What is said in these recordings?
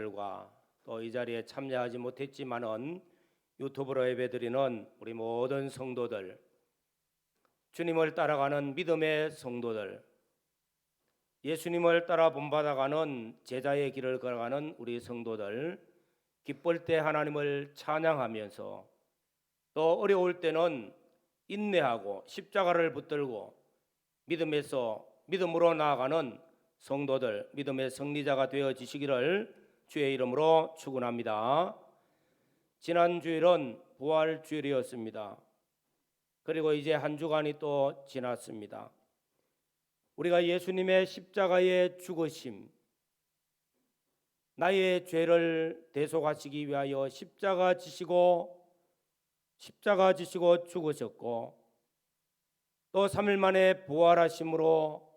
과 또 이 자리에 참여하지 못했지만은 유튜브로 예배드리는 우리 모든 성도들, 주님을 따라가는 믿음의 성도들, 예수님을 따라 본받아가는 제자의 길을 걸어가는 우리 성도들, 기쁠 때 하나님을 찬양하면서 또 어려울 때는 인내하고 십자가를 붙들고 믿음으로 나아가는 성도들, 믿음의 승리자가 되어지시기를 주의 이름으로 축원합니다. 지난 주일은 부활 주일이었습니다. 그리고 이제 한 주간이 또 지났습니다. 우리가 예수님의 십자가의 죽으심, 나의 죄를 대속하시기 위하여 십자가 지시고 죽으셨고 또 3일 만에 부활하심으로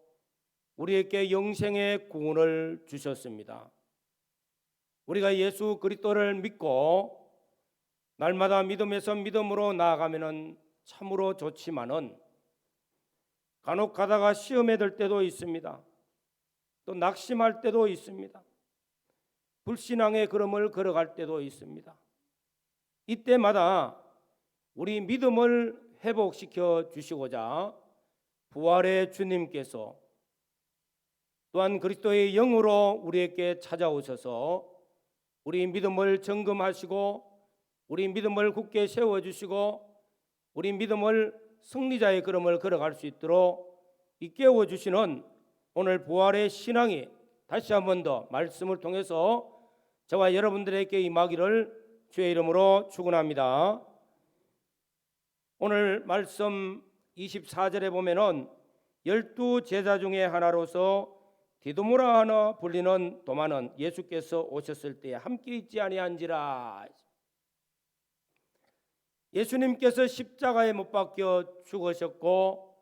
우리에게 영생의 구원을 주셨습니다. 우리가 예수 그리스도를 믿고 날마다 믿음에서 믿음으로 나아가면은 참으로 좋지만은 간혹 가다가 시험에 들 때도 있습니다. 또 낙심할 때도 있습니다. 불신앙의 걸음을 걸어갈 때도 있습니다. 이때마다 우리 믿음을 회복시켜 주시고자 부활의 주님께서 또한 그리스도의 영으로 우리에게 찾아오셔서 우리 믿음을 점검하시고 우리 믿음을 굳게 세워주시고 우리 믿음을 승리자의 걸음을 걸어갈 수 있도록 일깨워 주시는 오늘 부활의 신앙이 다시 한 번 더 말씀을 통해서 저와 여러분들에게 임하기를 주의 이름으로 축원합니다. 오늘 말씀 24절에 보면은 12 제자 중에 하나로서 디두모라 하나 불리는 도마는 예수께서 오셨을 때에 함께 있지 아니한지라. 예수님께서 십자가에 못 박혀 죽으셨고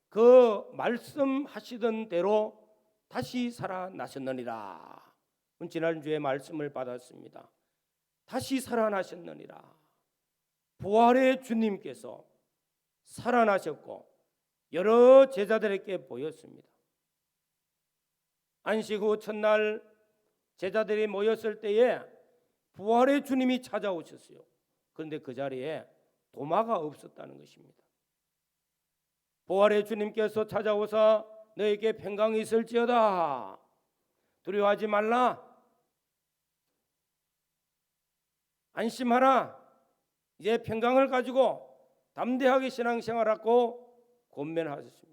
그 말씀하시던 대로 다시 살아나셨느니라. 지난주에 말씀을 받았습니다. 다시 살아나셨느니라. 부활의 주님께서 살아나셨고 여러 제자들에게 보였습니다. 안식 후 첫날 제자들이 모였을 때에 부활의 주님이 찾아오셨어요. 그런데 그 자리에 도마가 없었다는 것입니다. 부활의 주님께서 찾아오사 너에게 평강이 있을지어다. 두려워하지 말라. 안심하라. 이제 평강을 가지고 담대하게 신앙생활하고 권면하셨습니다.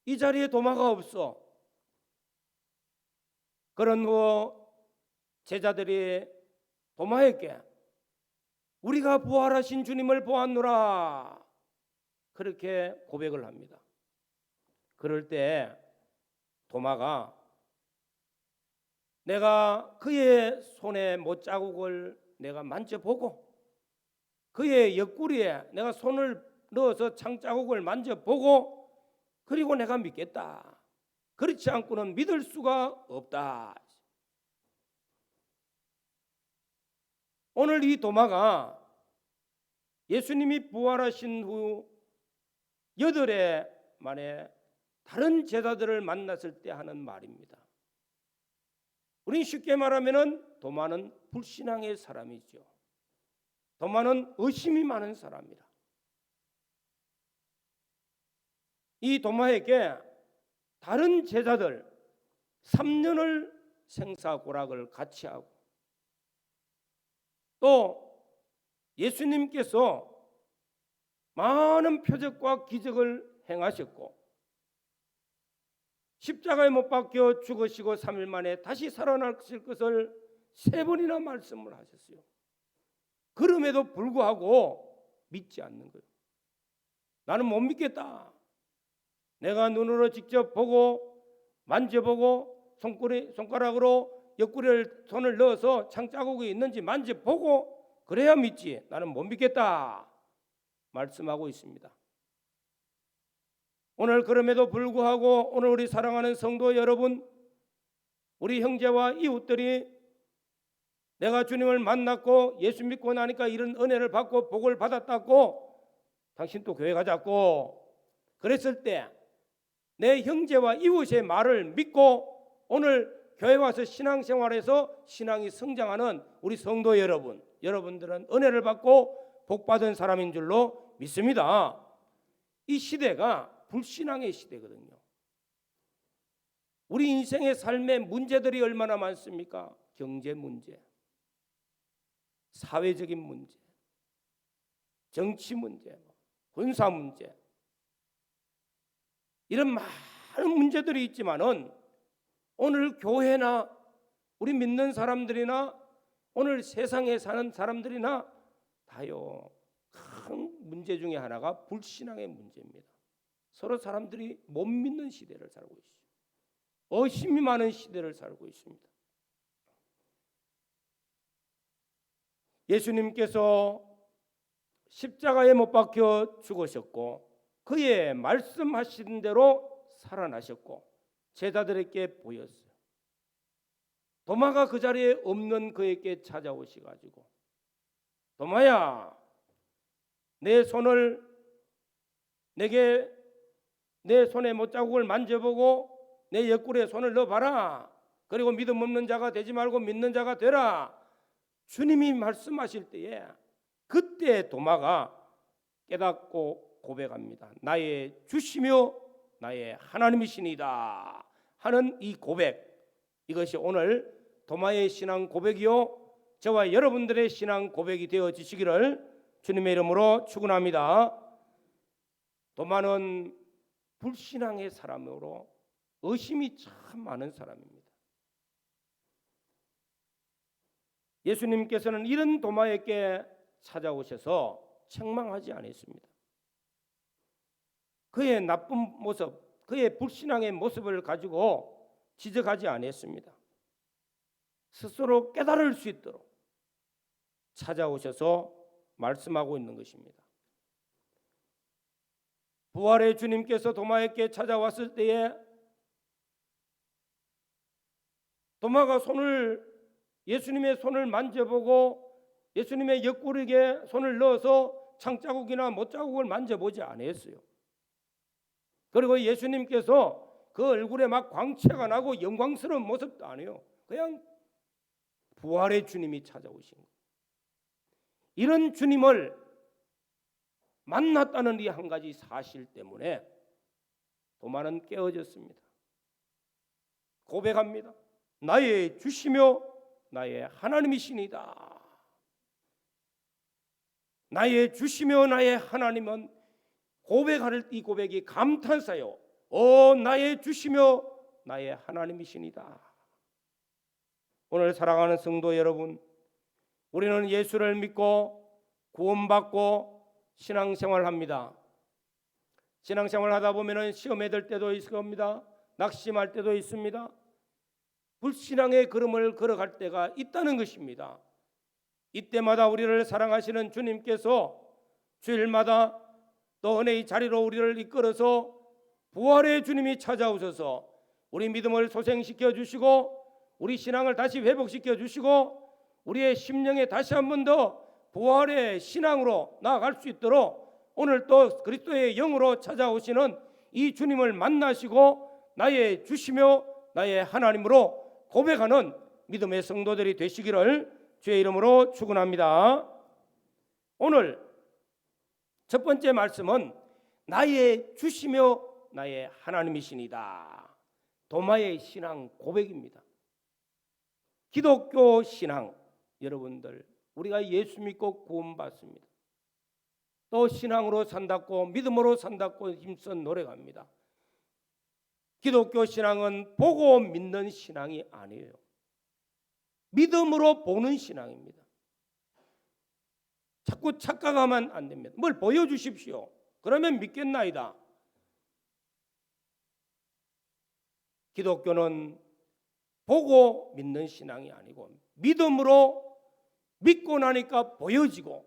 이 자리에 도마가 없어. 그런 후 제자들이 도마에게 우리가 부활하신 주님을 보았노라 그렇게 고백을 합니다. 그럴 때 도마가 내가 그의 손에 못자국을 내가 만져보고 그의 옆구리에 내가 손을 넣어서 창자국을 만져보고 그리고 내가 믿겠다. 그렇지 않고는 믿을 수가 없다. 오늘 이 도마가 예수님이 부활하신 후 8해 만에 다른 제자들을 만났을 때 하는 말입니다. 우린 쉽게 말하면 도마는 불신앙의 사람이죠. 도마는 의심이 많은 사람이라. 이 도마에게 다른 제자들 3년을 생사고락을 같이 하고 또 예수님께서 많은 표적과 기적을 행하셨고 십자가에 못 박혀 죽으시고 3일 만에 다시 살아나실 것을 3번이나 말씀을 하셨어요. 그럼에도 불구하고 믿지 않는 거예요. 나는 못 믿겠다. 내가 눈으로 직접 보고 만져보고 손가락으로 옆구리를 손을 넣어서 창자국이 있는지 만져보고 그래야 믿지. 나는 못 믿겠다. 말씀하고 있습니다. 오늘 그럼에도 불구하고 오늘 우리 사랑하는 성도 여러분, 우리 형제와 이웃들이 내가 주님을 만났고 예수 믿고 나니까 이런 은혜를 받고 복을 받았다고 당신 또 교회 가자고 그랬을 때 내 형제와 이웃의 말을 믿고 오늘 교회 와서 신앙생활에서 신앙이 성장하는 우리 성도 여러분, 여러분들은 은혜를 받고 복받은 사람인 줄로 믿습니다. 이 시대가 불신앙의 시대거든요. 우리 인생의 삶의 문제들이 얼마나 많습니까? 경제 문제, 사회적인 문제, 정치 문제, 군사 문제, 이런 많은 문제들이 있지만은 오늘 교회나 우리 믿는 사람들이나 오늘 세상에 사는 사람들이나 다요, 큰 문제 중에 하나가 불신앙의 문제입니다. 서로 사람들이 못 믿는 시대를 살고 있어요. 의심이 많은 시대를 살고 있습니다. 예수님께서 십자가에 못 박혀 죽으셨고 그의 말씀하신 대로 살아나셨고 제자들에게 보였어요. 도마가 그 자리에 없는 그에게 찾아오셔가지고, 도마야, 내 손을 내게 내 손에 못자국을 만져보고 내 옆구리에 손을 넣어봐라. 그리고 믿음 없는 자가 되지 말고 믿는 자가 되라. 주님이 말씀하실 때에 그때 도마가 깨닫고 고백합니다. 나의 주시며 나의 하나님이시니다 하는 이 고백, 이것이 오늘 도마의 신앙 고백이요 저와 여러분들의 신앙 고백이 되어지시기를 주님의 이름으로 축원합니다. 도마는 불신앙의 사람으로 의심이 참 많은 사람입니다. 예수님께서는 이런 도마에게 찾아오셔서 책망하지 않았습니다. 그의 나쁜 모습, 그의 불신앙의 모습을 가지고 지적하지 않았습니다. 스스로 깨달을 수 있도록 찾아오셔서 말씀하고 있는 것입니다. 부활의 주님께서 도마에게 찾아왔을 때에 도마가 예수님의 손을 만져보고 예수님의 옆구리에 손을 넣어서 창자국이나 못자국을 만져보지 않았어요. 그리고 예수님께서 그 얼굴에 막 광채가 나고 영광스러운 모습도 아니에요. 그냥 부활의 주님이 찾아오신 거예요. 이런 주님을 만났다는 이 한 가지 사실 때문에 도마는 깨어졌습니다. 고백합니다. 나의 주시며 나의 하나님이시니다. 나의 주시며 나의 하나님은 고백할 이 고백이 감탄사요. 나의 주시며 나의 하나님이시니다. 오늘 사랑하는 성도 여러분, 우리는 예수를 믿고 구원받고 신앙생활을 합니다. 신앙생활을 하다 보면 시험에 들 때도 있을 겁니다. 낙심할 때도 있습니다. 불신앙의 걸음을 걸어갈 때가 있다는 것입니다. 이때마다 우리를 사랑하시는 주님께서 주일마다 또 은혜의 자리로 우리를 이끌어서 부활의 주님이 찾아오셔서 우리 믿음을 소생시켜 주시고 우리 신앙을 다시 회복시켜 주시고 우리의 심령에 다시 한 번 더 부활의 신앙으로 나아갈 수 있도록 오늘 또 그리스도의 영으로 찾아오시는 이 주님을 만나시고 나의 주시며 나의 하나님으로 고백하는 믿음의 성도들이 되시기를 주의 이름으로 축원합니다. 오늘 첫 번째 말씀은 나의 주시며 나의 하나님이시니다. 도마의 신앙 고백입니다. 기독교 신앙, 여러분들 우리가 예수 믿고 구원받습니다. 또 신앙으로 산다고 믿음으로 산다고 힘써 노래합니다. 기독교 신앙은 보고 믿는 신앙이 아니에요. 믿음으로 보는 신앙입니다. 자꾸 착각하면 안 됩니다. 뭘 보여주십시오. 그러면 믿겠나이다. 기독교는 보고 믿는 신앙이 아니고 믿음으로 믿고 나니까 보여지고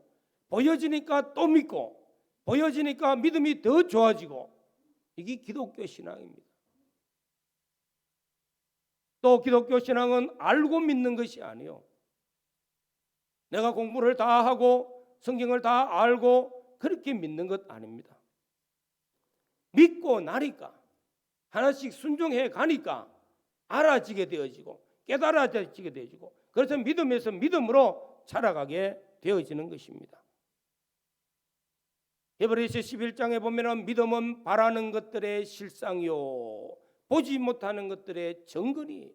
보여지니까 또 믿고 보여지니까 믿음이 더 좋아지고 이게 기독교 신앙입니다. 또 기독교 신앙은 알고 믿는 것이 아니에요. 내가 공부를 다 하고 성경을 다 알고 그렇게 믿는 것 아닙니다. 믿고 나니까 하나씩 순종해 가니까 알아지게 되어지고 깨달아지게 되어지고, 그래서 믿음에서 믿음으로 자라가게 되어지는 것입니다. 히브리서 11장에 보면은 믿음은 바라는 것들의 실상이요 보지 못하는 것들의 정근이,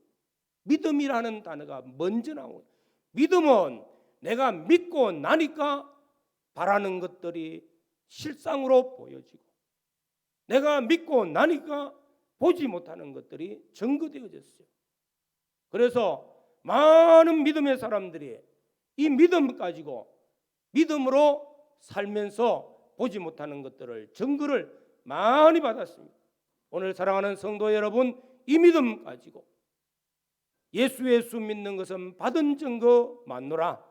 믿음이라는 단어가 먼저 나오고, 믿음은 내가 믿고 나니까 바라는 것들이 실상으로 보여지고, 내가 믿고 나니까 보지 못하는 것들이 증거되어졌어요. 그래서 많은 믿음의 사람들이 이 믿음 가지고 믿음으로 살면서 보지 못하는 것들을 증거를 많이 받았습니다. 오늘 사랑하는 성도 여러분, 이 믿음 가지고 예수 믿는 것은 받은 증거 맞노라,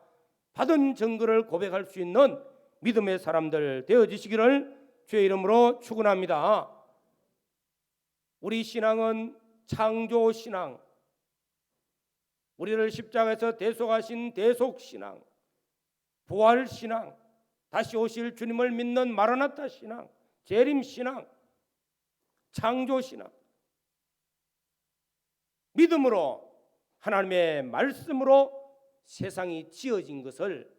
받은 증거를 고백할 수 있는 믿음의 사람들 되어지시기를 주의 이름으로 축원합니다. 우리 신앙은 창조신앙, 우리를 십자가에서 대속하신 대속신앙, 부활신앙, 다시 오실 주님을 믿는 마라나타 신앙, 재림신앙, 창조신앙, 믿음으로 하나님의 말씀으로 세상이 지어진 것을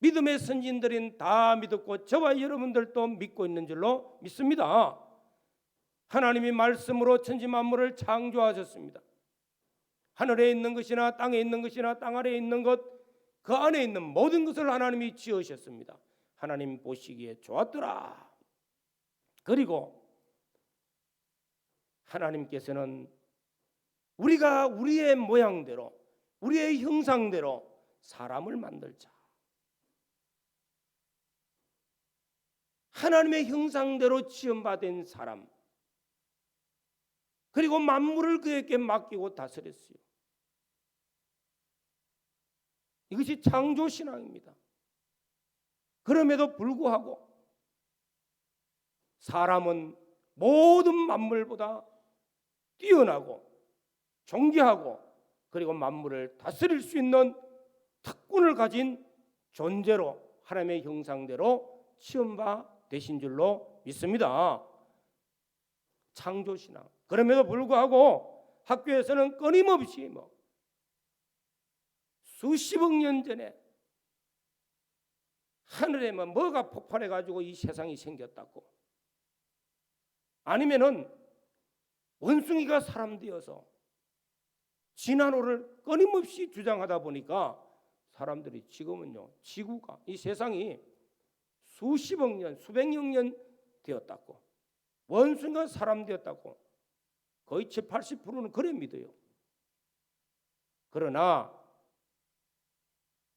믿음의 선진들인 다 믿었고 저와 여러분들도 믿고 있는 줄로 믿습니다. 하나님이 말씀으로 천지 만물을 창조하셨습니다. 하늘에 있는 것이나 땅에 있는 것이나 땅 아래에 있는 것, 그 안에 있는 모든 것을 하나님이 지으셨습니다. 하나님 보시기에 좋았더라. 그리고 하나님께서는 우리가 우리의 모양대로, 우리의 형상대로 사람을 만들자. 하나님의 형상대로 지음받은 사람, 그리고 만물을 그에게 맡기고 다스렸어요. 이것이 창조신앙입니다. 그럼에도 불구하고 사람은 모든 만물보다 뛰어나고 존귀하고 그리고 만물을 다스릴 수 있는 특권을 가진 존재로 하나님의 형상대로 시험바 되신 줄로 믿습니다. 창조신앙. 그럼에도 불구하고 학교에서는 끊임없이 수십억 년 전에 하늘에 뭐가 폭발해 가지고 이 세상이 생겼다고, 아니면은 원숭이가 사람 되어서 진화론을 끊임없이 주장하다 보니까 사람들이 지금은요, 지구가, 이 세상이 수십억 년, 수백억 년 되었다고, 원숭이가 사람 되었다고 거의 70, 80%는 그래 믿어요. 그러나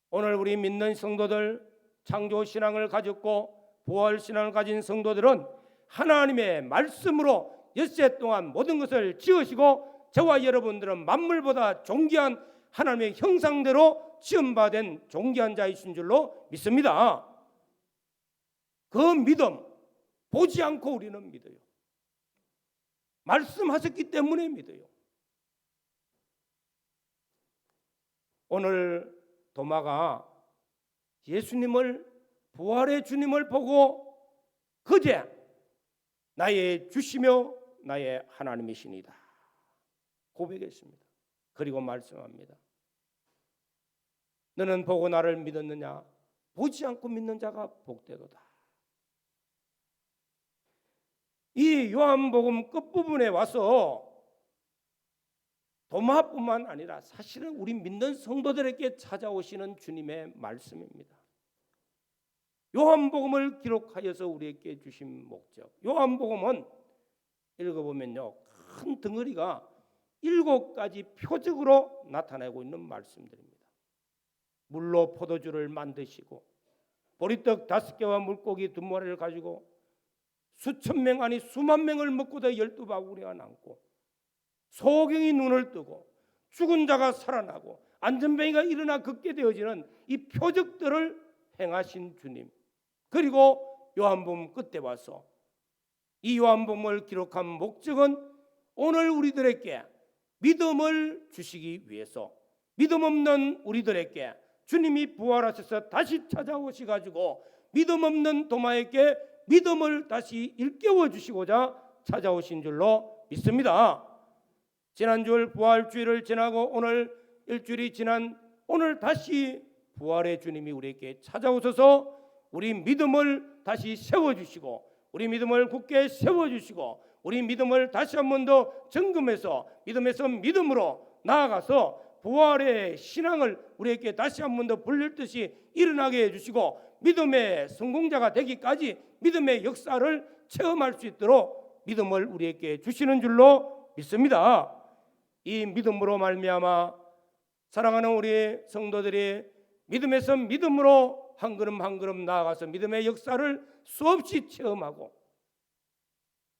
오늘 우리 믿는 성도들, 창조신앙을 가졌고 부활신앙을 가진 성도들은 하나님의 말씀으로 엿새 동안 모든 것을 지으시고 저와 여러분들은 만물보다 존귀한 하나님의 형상대로 지음받은 존귀한 자이신 줄로 믿습니다. 그 믿음 보지 않고 우리는 믿어요. 말씀하셨기 때문에 믿어요. 오늘 도마가 예수님을, 부활의 주님을 보고 그제 나의 주시며 나의 하나님이시니다 고백했습니다. 그리고 말씀합니다. 너는 보고 나를 믿었느냐? 보지 않고 믿는 자가 복되도다. 이 요한복음 끝부분에 와서 도마뿐만 아니라 사실은 우리 믿는 성도들에게 찾아오시는 주님의 말씀입니다. 요한복음을 기록하여서 우리에게 주신 목적, 요한복음은 읽어보면요, 큰 덩어리가 7가지 표적으로 나타내고 있는 말씀들입니다. 물로 포도주를 만드시고 보리떡 5개와 물고기 2마리를 가지고 수천 명 아니 수만 명을 먹고도 12바구니가 남고, 소경이 눈을 뜨고 죽은 자가 살아나고 안전뱅이가 일어나 걷게 되어지는 이 표적들을 행하신 주님, 그리고 요한복음 끝에 와서 이 요한복음을 기록한 목적은 오늘 우리들에게 믿음을 주시기 위해서, 믿음 없는 우리들에게 주님이 부활하셔서 다시 찾아오시 가지고 믿음 없는 도마에게 믿음을 다시 일깨워 주시고자 찾아오신 줄로 믿습니다. 지난주일 부활주일을 지나고 오늘 일주일이 지난 오늘 다시 부활의 주님이 우리에게 찾아오셔서 우리 믿음을 다시 세워주시고 우리 믿음을 굳게 세워주시고 우리 믿음을 다시 한 번 더 점검해서 믿음에서 믿음으로 나아가서 부활의 신앙을 우리에게 다시 한 번 더 불릴 듯이 일어나게 해주시고 믿음의 성공자가 되기까지 믿음의 역사를 체험할 수 있도록 믿음을 우리에게 주시는 줄로 믿습니다. 이 믿음으로 말미암아 사랑하는 우리 성도들이 믿음에서 믿음으로 한 걸음 한 걸음 나아가서 믿음의 역사를 수없이 체험하고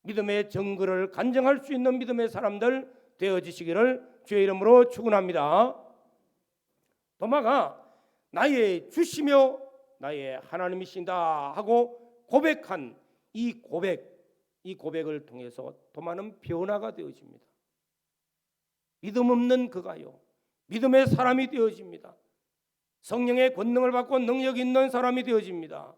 믿음의 정글을 간증할 수 있는 믿음의 사람들 되어지시기를 주의 이름으로 축원합니다. 도마가 나의 주시며 나의 하나님이신다 하고 고백한 이 고백을 통해서 도마는 변화가 되어집니다. 믿음 없는 그가요 믿음의 사람이 되어집니다. 성령의 권능을 받고 능력 있는 사람이 되어집니다.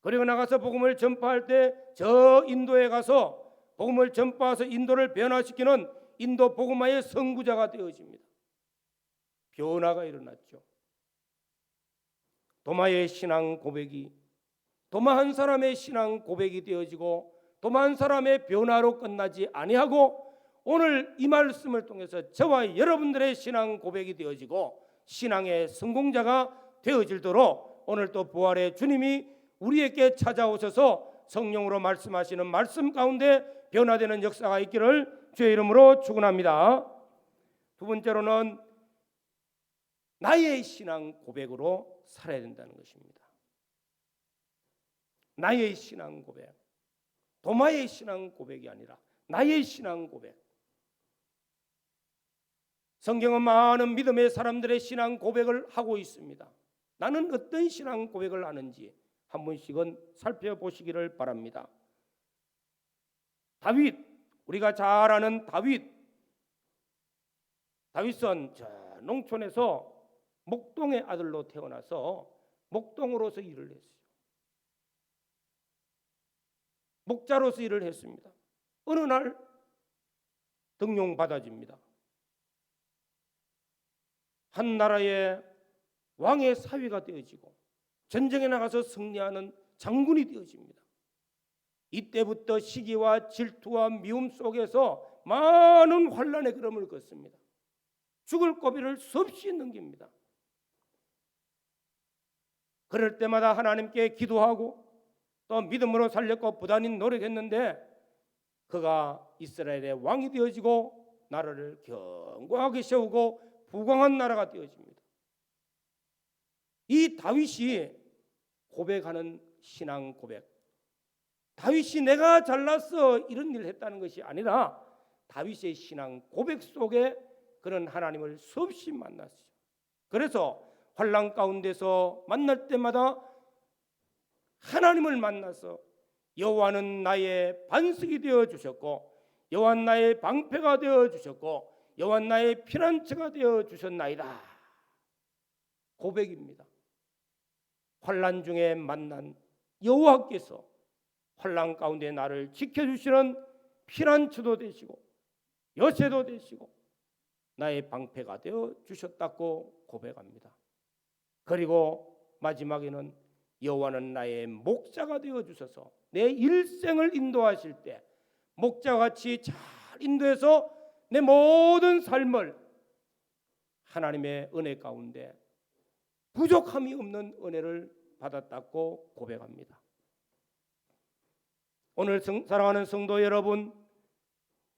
그리고 나가서 복음을 전파할 때 저 인도에 가서 복음을 전파해서 인도를 변화시키는 인도 복음화의 선구자가 되어집니다. 변화가 일어났죠. 도마의 신앙 고백이 도마 한 사람의 신앙 고백이 되어지고 도마 한 사람의 변화로 끝나지 아니하고 오늘 이 말씀을 통해서 저와 여러분들의 신앙 고백이 되어지고 신앙의 성공자가 되어질도록 오늘 또 부활의 주님이 우리에게 찾아오셔서 성령으로 말씀하시는 말씀 가운데 변화되는 역사가 있기를 주의 이름으로 축원합니다. 두 번째로는 나의 신앙 고백으로 살아야 된다는 것입니다. 나의 신앙 고백, 도마의 신앙 고백이 아니라 나의 신앙 고백. 성경은 많은 믿음의 사람들의 신앙 고백을 하고 있습니다. 나는 어떤 신앙 고백을 하는지 한 번씩은 살펴보시기를 바랍니다. 다윗, 우리가 잘 아는 다윗은 저 농촌에서 목동의 아들로 태어나서 목동으로서 일을 했어요. 목자로서 일을 했습니다. 어느 날 등용받아집니다. 한 나라의 왕의 사위가 되어지고 전쟁에 나가서 승리하는 장군이 되어집니다. 이때부터 시기와 질투와 미움 속에서 많은 환난의 걸음을 걷습니다. 죽을 고비를 수없이 넘깁니다. 그럴 때마다 하나님께 기도하고 또 믿음으로 살렸고 부단히 노력했는데 그가 이스라엘의 왕이 되어지고 나라를 견고하게 세우고 부강한 나라가 되어집니다. 이 다윗이 고백하는 신앙 고백, 다윗이 내가 잘났어 이런 일을 했다는 것이 아니라 다윗의 신앙 고백 속에 그런 하나님을 수없이 만났어요. 그래서 환난 가운데서 만날 때마다 하나님을 만나서 여호와는 나의 반석이 되어 주셨고 여호와는 나의 방패가 되어 주셨고 여호와는 나의 피난처가 되어 주셨나이다. 고백입니다. 환난 중에 만난 여호와께서 환난 가운데 나를 지켜주시는 피난처도 되시고 요새도 되시고 나의 방패가 되어 주셨다고 고백합니다. 그리고 마지막에는 여호와는 나의 목자가 되어 주셔서 내 일생을 인도하실 때 목자같이 잘 인도해서 내 모든 삶을 하나님의 은혜 가운데 부족함이 없는 은혜를 받았다고 고백합니다. 오늘 사랑하는 성도 여러분,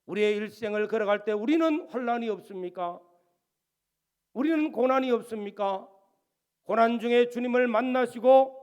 우리의 일생을 걸어갈 때 우리는 환난이 없습니까? 우리는 고난이 없습니까? 고난 중에 주님을 만나시고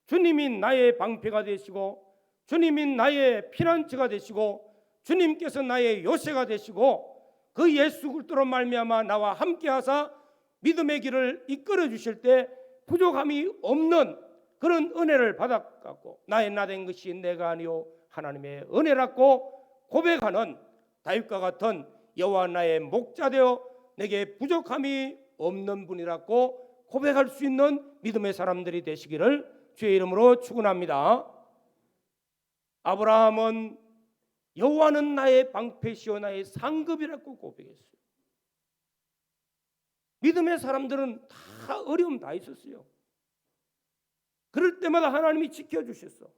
주님이 나의 방패가 되시고 주님이 나의 피난처가 되시고 주님께서 나의 요새가 되시고 그 예수 그리스도로 말미암아 나와 함께하사 믿음의 길을 이끌어 주실 때 부족함이 없는 그런 은혜를 받았고 나의 나된 것이 내가 아니요 하나님의 은혜라고 고백하는 다윗과 같은 여호와 나의 목자 되어 내게 부족함이 없는 분이라고 고백할 수 있는 믿음의 사람들이 되시기를 주의 이름으로 축원합니다. 아브라함은 여호와는 나의 방패시오 나의 상급이라고 고백했어요. 믿음의 사람들은 다 어려움 다 있었어요. 그럴 때마다 하나님이 지켜주셨어.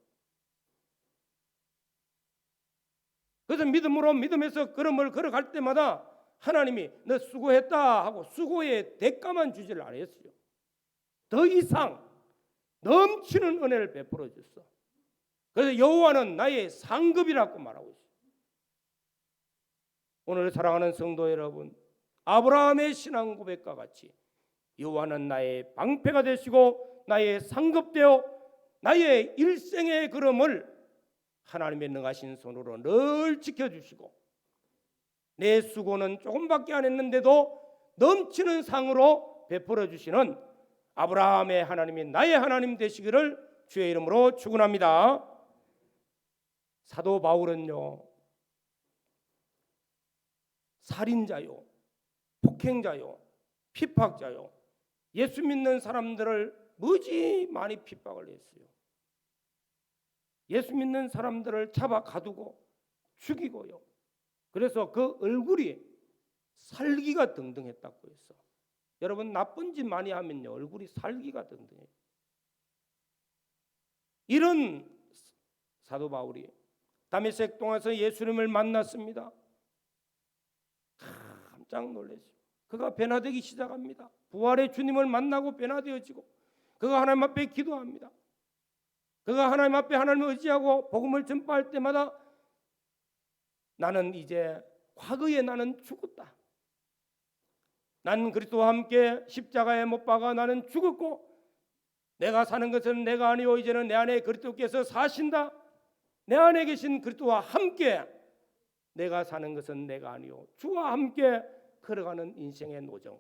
그래서 믿음에서 걸음을 걸어갈 때마다 하나님이 너 수고했다 하고 수고의 대가만 주지를 않았어요. 더 이상 넘치는 은혜를 베풀어 줬어. 그래서 여호와는 나의 상급이라고 말하고 있어요. 오늘 사랑하는 성도 여러분, 아브라함의 신앙 고백과 같이 여호와는 나의 방패가 되시고 나의 상급되어 나의 일생의 걸음을 하나님의 능하신 손으로 늘 지켜주시고 내 수고는 조금밖에 안 했는데도 넘치는 상으로 베풀어 주시는 아브라함의 하나님이 나의 하나님 되시기를 주의 이름으로 축원합니다. 사도 바울은요, 살인자요, 폭행자요, 핍박자요, 예수 믿는 사람들을 무지 많이 핍박을 했어요. 예수 믿는 사람들을 잡아 가두고 죽이고요. 그래서 그 얼굴이 살기가 등등했다고 했어. 여러분, 나쁜 짓 많이 하면요 얼굴이 살기가 등등해요. 이런 사도 바울이 다메섹 동에서 예수님을 만났습니다. 깜짝 놀랐어요. 그가 변화되기 시작합니다. 부활의 주님을 만나고 변화되어지고 그가 하나님 앞에 기도합니다. 그가 하나님 앞에 하나님을 의지하고 복음을 전파할 때마다 나는 이제 과거에 나는 죽었다. 나는 그리스도와 함께 십자가에 못 박아 나는 죽었고 내가 사는 것은 내가 아니요 이제는 내 안에 그리스도께서 사신다. 내 안에 계신 그리스도와 함께 내가 사는 것은 내가 아니요 주와 함께 걸어가는 인생의 노정,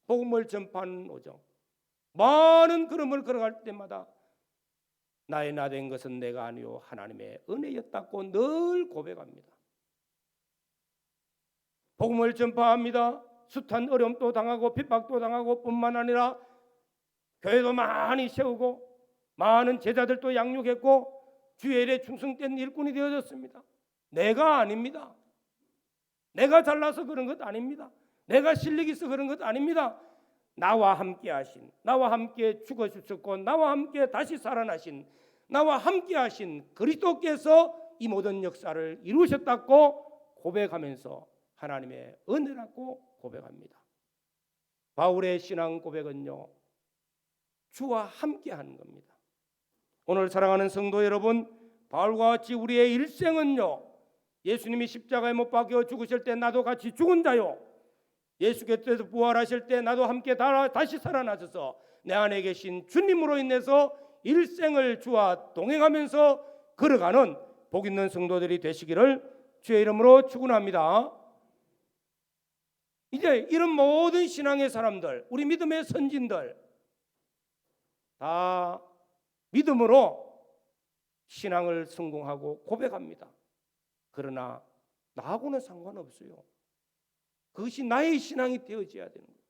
복음을 전파하는 노정, 많은 걸음을 걸어갈 때마다 나의 나 된 것은 내가 아니요 하나님의 은혜였다고 늘 고백합니다. 복음을 전파합니다. 숱한 어려움도 당하고 핍박도 당하고 뿐만 아니라 교회도 많이 세우고 많은 제자들도 양육했고 주의 일에 충성된 일꾼이 되어졌습니다. 내가 아닙니다. 내가 잘나서 그런 것 아닙니다. 내가 실력이 있어 그런 것 아닙니다. 나와 함께 하신, 나와 함께 죽어주셨고 나와 함께 다시 살아나신, 나와 함께 하신 그리스도께서 이 모든 역사를 이루셨다고 고백하면서 하나님의 은혜라고 고백합니다. 바울의 신앙 고백은요 주와 함께 하는 겁니다. 오늘 사랑하는 성도 여러분, 바울과 같이 우리의 일생은요 예수님이 십자가에 못 박혀 죽으실 때 나도 같이 죽은 자요, 예수께서 부활하실 때 나도 함께 다시 살아나셔서 내 안에 계신 주님으로 인해서 일생을 주와 동행하면서 걸어가는 복 있는 성도들이 되시기를 주의 이름으로 축원합니다. 이제 이런 모든 신앙의 사람들, 우리 믿음의 선진들 다 믿음으로 신앙을 성공하고 고백합니다. 그러나 나하고는 상관없어요. 그것이 나의 신앙이 되어져야 되는 거예요.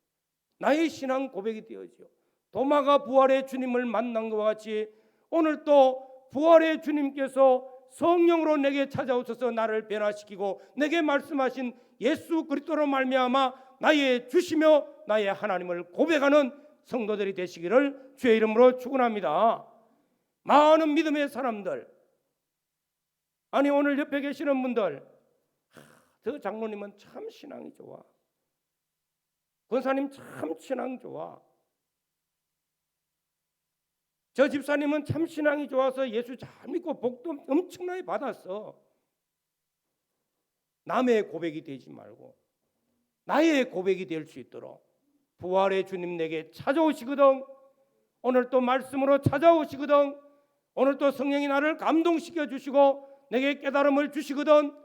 나의 신앙 고백이 되어져요. 도마가 부활의 주님을 만난 것과 같이 오늘 또 부활의 주님께서 성령으로 내게 찾아오셔서 나를 변화시키고 내게 말씀하신 예수 그리스도로 말미암아 나의 주시며 나의 하나님을 고백하는 성도들이 되시기를 주의 이름으로 축원합니다. 많은 믿음의 사람들, 아니 오늘 옆에 계시는 분들, 저 장로님은 참 신앙이 좋아, 권사님 참 신앙 좋아, 저 집사님은 참 신앙이 좋아서 예수 잘 믿고 복도 엄청나게 받았어. 남의 고백이 되지 말고 나의 고백이 될 수 있도록 부활의 주님 내게 찾아오시거든. 오늘 또 말씀으로 찾아오시거든. 오늘 또 성령이 나를 감동시켜 주시고 내게 깨달음을 주시거든.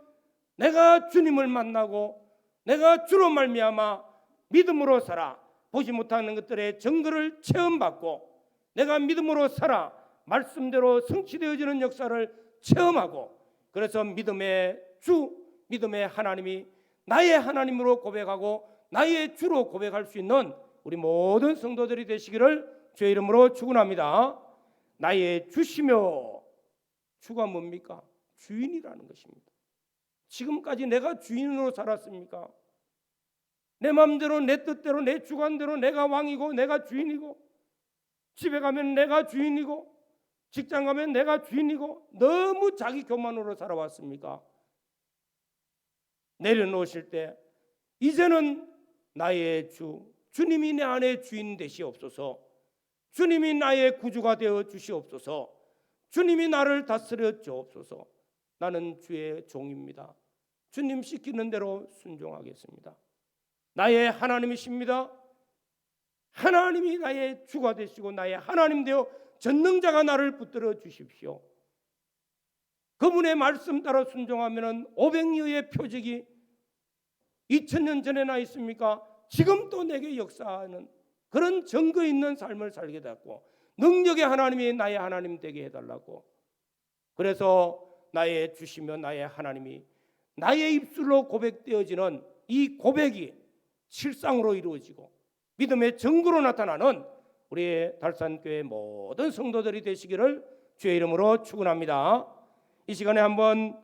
내가 주님을 만나고 내가 주로 말미암아 믿음으로 살아 보지 못하는 것들의 증거를 체험받고 내가 믿음으로 살아 말씀대로 성취되어지는 역사를 체험하고, 그래서 믿음의 주, 믿음의 하나님이 나의 하나님으로 고백하고 나의 주로 고백할 수 있는 우리 모든 성도들이 되시기를 주의 이름으로 축원합니다. 나의 주시며, 주가 뭡니까? 주인이라는 것입니다. 지금까지 내가 주인으로 살았습니까? 내 마음대로 내 뜻대로 내 주관대로 내가 왕이고 내가 주인이고, 집에 가면 내가 주인이고 직장 가면 내가 주인이고 너무 자기 교만으로 살아왔습니까? 내려놓으실 때 이제는 나의 주님이 내 안에 주인 되시옵소서. 주님이 나의 구주가 되어 주시옵소서. 주님이 나를 다스려 주옵소서. 나는 주의 종입니다. 주님 시키는 대로 순종하겠습니다. 나의 하나님이십니다. 하나님이 나의 주가 되시고 나의 하나님 되어 전능자가 나를 붙들어 주십시오. 그분의 말씀 따라 순종하면 500여의 표적이 2000년 전에 나 있습니까? 지금 또 내게 역사하는 그런 증거 있는 삶을 살게 됐고, 능력의 하나님이 나의 하나님 되게 해달라고. 그래서 나의 주시며 나의 하나님이 나의 입술로 고백되어지는 이 고백이 실상으로 이루어지고 믿음의 증거로 나타나는 우리 달산교회 모든 성도들이 되시기를 주의 이름으로 축원합니다. 이 시간에 한번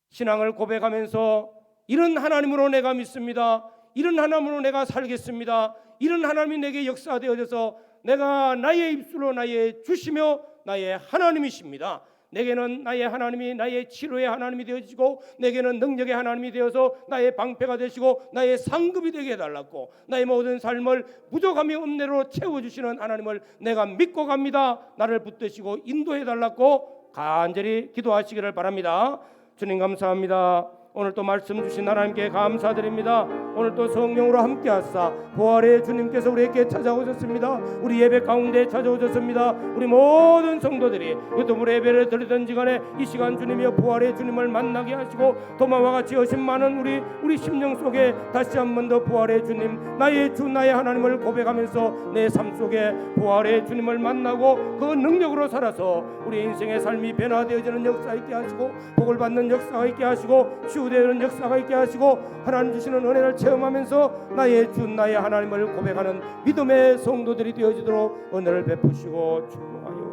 신앙을 고백하면서 이런 하나님으로 내가 믿습니다. 이런 하나님으로 내가 살겠습니다. 이런 하나님이 내게 역사되어져서 내가 나의 입술로 나의 주시며 나의 하나님이십니다. 내게는 나의 하나님이 나의 치료의 하나님이 되어지고, 내게는 능력의 하나님이 되어서 나의 방패가 되시고 나의 상급이 되게 해달라고, 나의 모든 삶을 부족함이 없네로 채워주시는 하나님을 내가 믿고 갑니다. 나를 붙드시고 인도해달라고 간절히 기도하시기를 바랍니다. 주님 감사합니다. 오늘 또 말씀 주신 하나님께 감사드립니다. 오늘 또 성령으로 함께 하사 부활의 주님께서 우리에게 찾아오셨습니다. 우리 예배 가운데 찾아오셨습니다. 우리 모든 성도들이 유튜브 예배를 드리던 시간에 이 시간 주님이여 부활의 주님을 만나게 하시고, 도마와 같이 여신 많은 우리 심령 속에 다시 한 번 더 부활의 주님, 나의 주 나의 하나님을 고백하면서 내 삶 속에 부활의 주님을 만나고 그 능력으로 살아서 우리 인생의 삶이 변화되어지는 역사 있게 하시고, 복을 받는 역사가 있게 하시고, 치유되는 역사가 있게 하시고, 하나님 주시는 은혜를 체험하면서 나의 주 나의 하나님을 고백하는 믿음의 성도들이 되어지도록 은혜를 베푸시고 축복하여